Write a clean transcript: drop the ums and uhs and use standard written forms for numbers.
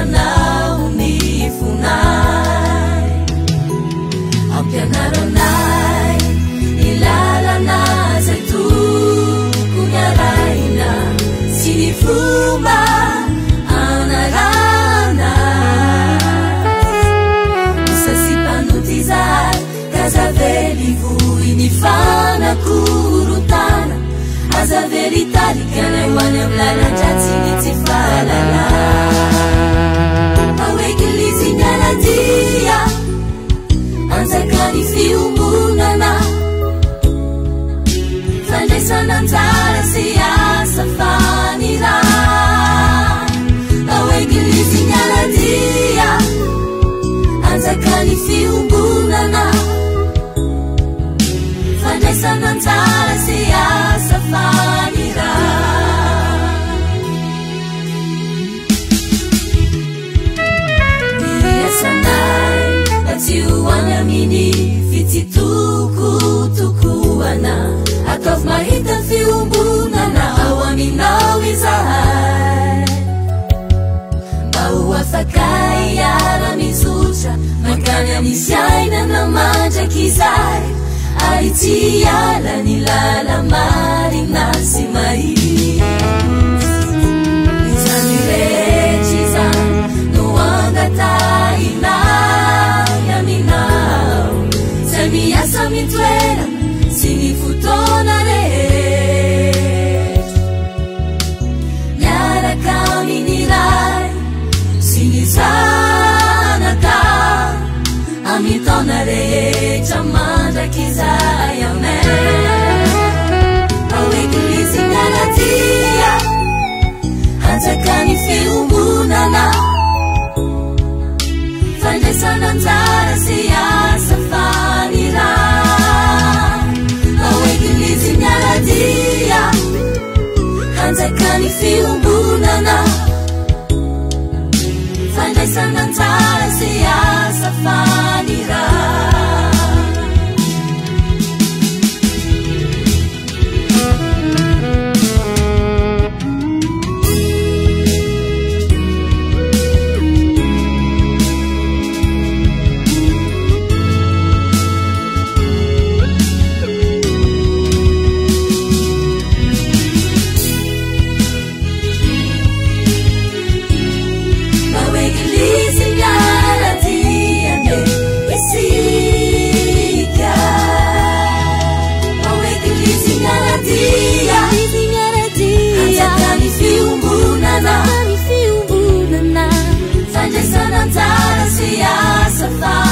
manao ny fonay ampianaranay ny lalana zay tokony araina sy ny fomba anarana misasipanoty zay kazavely voy ny fanakorotana azavely talikanay hoany am lalandratsy ny tsy fahalala aoekilizy nyaladia anjakany fiombonana fandraisananjara sy asa fanira aoekilizy nyaladia anjakany fiombonana fandraisananjara sy asa fanira niasanay atsioany aminy fitsitokotokoana ataovy mahita fiombonana ao aminao izahay mba ho afakay iara-mizotra makany anisy ainana mandraky izay ary tsy ala ny lala marina sy mahitsy izany rehetra izany no angatainay aminao zay miasa mitoerana sy ny fotoana rehetra miaraka amin'ny ray sy ny zanaka amin'ny taona rehetra mandraky izay amay aoekilizy nyaladia anjakany fiombonana fandraisananjara sy asa fanira aoekilizy nyaladia anjakany fiombonana fandraisananjara sy asa fanira fandraisananjara sy asa fanira